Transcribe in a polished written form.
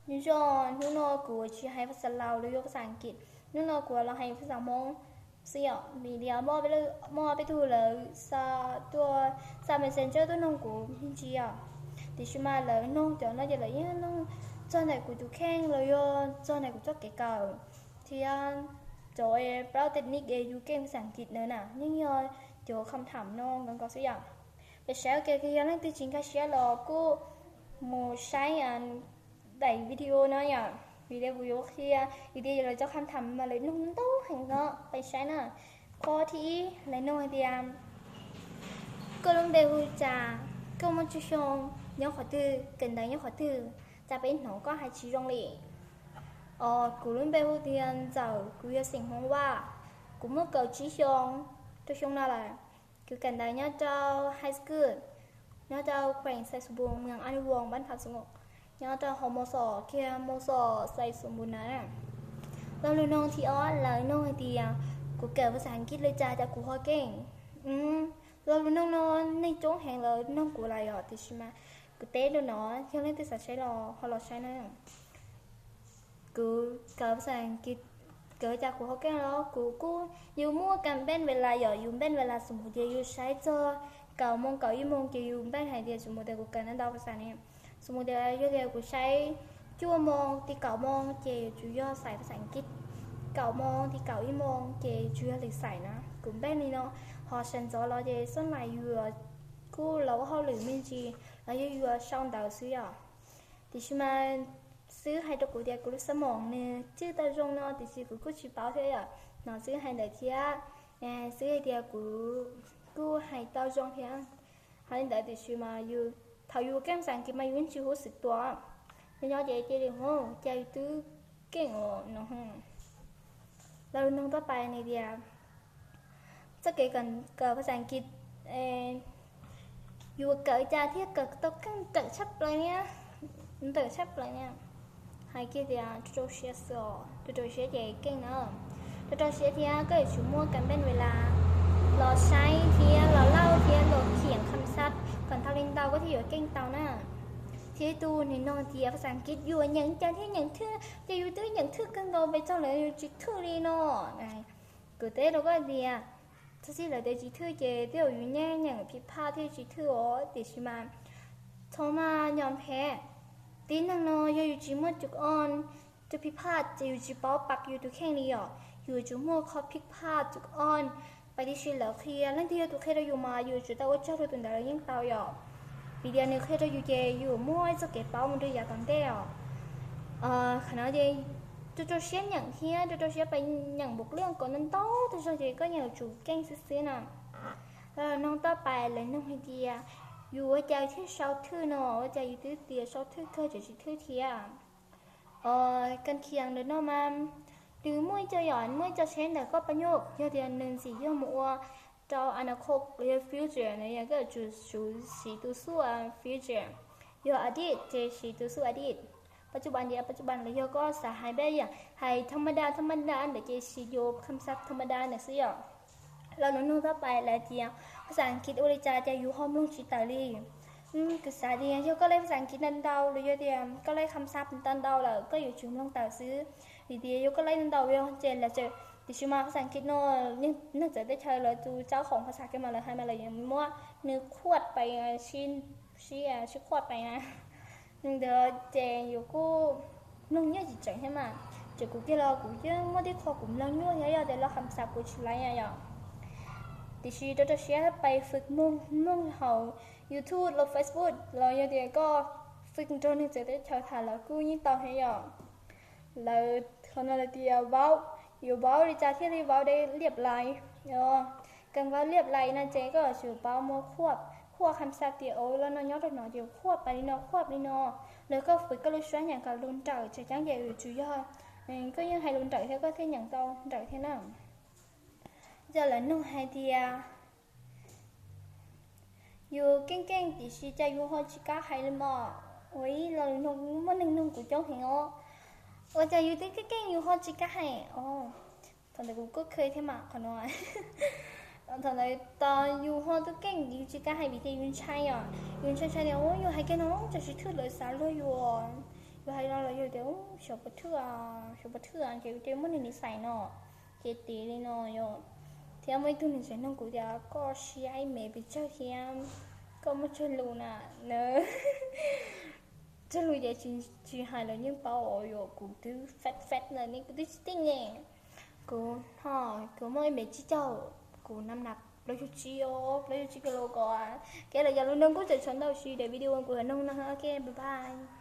như cho những nó của chỉ hay ภาษาลาวหรือภาษาอังกฤษnhững nó củaเราให้ภาษามงเสียมีเดียวมอไปดูเลยซาตัวซา messenger ตัวน้องกูพี่จีอ่ะดิฉันมาเลยน้องเดี๋ยวน่าจะเลยยังน้องจอไหนกูดูแข่งเลยอ่ะจอไหนกูจะเก่าที่อันจอยเราเทคนิคอยู่เก่งภาษาอังกฤษเนอะน่ะยิ่งย่อยเดี๋ยวคำถามน้องกันก็สักอย่างไปแชร์กันยังนั่งตีจริงก็แชร์หรอกูโมใช้อันđẩy video nó nhở video kia video rồi cho khám thầm mà lấy nung đâu hành nó phải sai nè có thì lấy nung thì cơ luôn đều trà cơ một chút xong nhớ khỏi từ cần đấy nhớ khỏi từ trà bên nó có hai chỉ rong lì cú luôn đều thì giàu cú yêu sinh hôm qua cú mất cầu chỉ xong cho xong nào là cứ cần đấy nhớ cho high school nhớ cho khoảng sai số buồn yang ăn buồn bán phạt số nhớ cho hồ mô sò kia mô sò xây sùng bùn nèเราเลยน้องที่อ้อเลยน้องไอเดียกูเกิดภาษาอังกฤษเลยจ้าจากกูฮอเก่งเราเลยน้องนอนในโจ๊กแห่งเลยน้องกูอะไรอ่ะที่ใช่ไหมกูเต้ดูเนาะที่เล่นติดสายใช้รอพอเราใช้นั่นกูเกิดภาษาอังกฤษเกิดจากกูฮอเก่งแล้วกูอยู่มั่วกันเป็นเวลาอยู่เป็นเวลาสมมติอยู่ใช้เจอเก่ามงเก่ายี่โมงจะอยู่เป็นหายเดียวสมมติกูเกิดนั่นดาวภาษาเนี่ยสมมติอยู่เดียวกูใช้ชั่วโมงที่เก่ามองเจchủ yếuใส่ภาษาอังกฤษเก่ามองที่เก่าอีมองเจchủ yếu lịchใส่นะกลุ่มแบบนี้เนาะhọ sinh ra là 제 son lại vừa cô lâu họ lười mình gì là vừa xong đầu xíu à thì khi mà xíu hay đọc của dia cô sớm mong nè chứ tao trong nó thì xíu cô chỉ bảo thế à nó xíu hay đợi thế xíu hay dia cô hay tao trong thế hay đợi thì xíu mà vừa thầu vừa kem sáng kia mà vừa chịu hút sự toa nên nó vậy chơi đi hông chơi tứ cái ngộ nó hôngเราน้องต่อไปในเดียจะเกี่ยวกับภาษาอังกฤษอยู่เกิดจากที่เกิดต้องเกิดชับเลยเนี่ยเกิดชับเลยเนี่ยให้กี่เดียตัวเชียร์สอตัวเชียร์ใหญ่เก่งเนอะตัวเชียร์ที่ก็อยู่ชั่วโมงกันเป็นเวลาเราใช้ที่เราเล่าที่เราเขียนคำศัพท์ก่อนทำเรียนเตาก็ที่อยู่เก่งเตาน่ะที่ตูนี่น้องที่ภาษาอังกฤษอยู่อย่างจะที่อย่างที่จะอยู่ตัวอย่างที่กันเราไปเจ้าเลยอยู่จิตที่นี่เนาะไงกูเต้เราก็เดียถ้าสิเราได้จิตที่เจเดี๋ยวอยู่แง่อย่างพิพาทที่จิตที่อ๋อติดชิมาโทมายอมแพ้ตีนังเนาะอยู่จิตมั่วจุกอ่อนจะพิพาทจะอยู่จิตเป้าปักอยู่ตัวแข้งนี้อ๋ออยู่จุดมั่วเขาพิพาทจุกอ่อนไปที่ชิลแล้วเคลียร์แล้วที่ตัวแค่เราอยู่มาอยู่จุดตัวเจ้าตัวตุ่นดาวยิ่งเตาอ๋อปีเดียวนี้เคยเราอยู่เจอยู่มั่วจะเก็บเป้ามันด้วยยากันเต้ขณะเจตัวเชียนอย่างเฮียตัวเชียนไปอย่างบุกเรื่องก่อนนั้นโตตัวเจก็อย่างจูเก่งซื้อๆน่ะน้องต่อไปเลยน้องไอเดียอยู่ว่าใจที่เช้าทื่อเนาะว่าใจอยู่ตื้อเตียเช้าทื่อเคยจะชิทื่อเทียกันเคียงเดินนอกมาหรือมั่วจะหย่อนมั่วจะเช้นแต่ก็ประโยคเดียวหนึ่งสี่ย่อมัวเจ้าอนาคตเรียก future เนี่ยก็จุดสูสีตัวสู้ future อยู่อดีตเจสีตัวสู้อดีตปัจจุบันเดียวปัจจุบันเลยก็สาหายแบบอย่างให้ธรรมดาเดี๋ยวเจสีโยคำศัพท์ธรรมดาเนี่ยสิอ่ะเราน้องต่อไปแล้วเจียภาษาอังกฤษโอริจาจะอยู่ห้องลุงชิตาลีคือสาเดียก็เลยภาษาอังกฤษนันเดาเลยเดียก็เลยคำศัพท์นันเดาแล้วก็อยู่ชุมลงต่อซื้อเดียก็เลยนันเดาเยอะเจนแล้วเจดิฉันมาภาษาอังกฤษเนาะนี่จะได้เชิญเลยจูเจ้าของภาษากันมาเลยให้มาเลยอย่างมั่วนึกขวดไปชี้ขวดไปนะเดี๋ยวเจอยู่กูนุ่งเนี่ยจิตใจให้มาจะกูที่เรากูยังไม่ได้ขอกูนั่งนู่นเดี๋ยวเราคำศัพท์กูชิลายอย่างดิฉันจะเชียร์ไปฝึกมุ่งเขา YouTube หรือ Facebook เราเดี๋ยวก็ฝึกจนจะได้เชิญถ่ายแล้วกูยิ่งต่อให้อย่างแล้วคนอะไรเดียวเบาอยู่เบาดิจ่าที่รีเบาได้เรียบร้อยกันว่าเรียบร้อยนะเจ๊ก็อยู่เบาโมควบคำศัพท์เดียวแล้วน้อยๆหน่อยเดียวควบไปนี่เนาะควบนี่เนาะแล้วก็ฝึกก็เลยช่วยอย่างกับลุนเต๋อจะจังใหญ่อยู่จุยอก็ยังให้ลุนเต๋อเท่าก็เท่อย่างเต๋อเท่านั้นจะlà nông hai tiaอยู่เก่งๆดิฉันจะอยู่ห้องชิก้าให้เลยมั้งโอ้ยเรามันนึ่งกูจ้องเห็นอ๋อว่าจะอยู่ที่เก่งๆอยู่ห้องชิก้าให้อ๋อตอนเด็กกูก็เคยที่มาขนาดตอนนั้นตอนอยู่ห้องตัวเก่งอยู่ชิก้าให้วิธียุ่งใช่อ่ะยุ่งใช่เนี่ยโอ้ยอยู่ให้แกน้องจะชิถือเลยสารเลยอยู่ให้เราเลยอยู่ rồi kiểu sợ bật thưa kiểu chơi mất nên xài nó chơi tí đi nó yo thì mấy thứ này sẽ nông cụ giờ có ai mẹ bị chơi thì có một chơi luôn à nữa chơi luôn giờ chỉ hai là những bao yo cụ thứ phát là những cái thứ nghe cụ cụ mỗi mẹ chỉ cho cụ năm nạp lấy cho chi cái logo à cái là giờ luôn nông cụ chơi chọn đâu xí để video của nông nó ok bye bye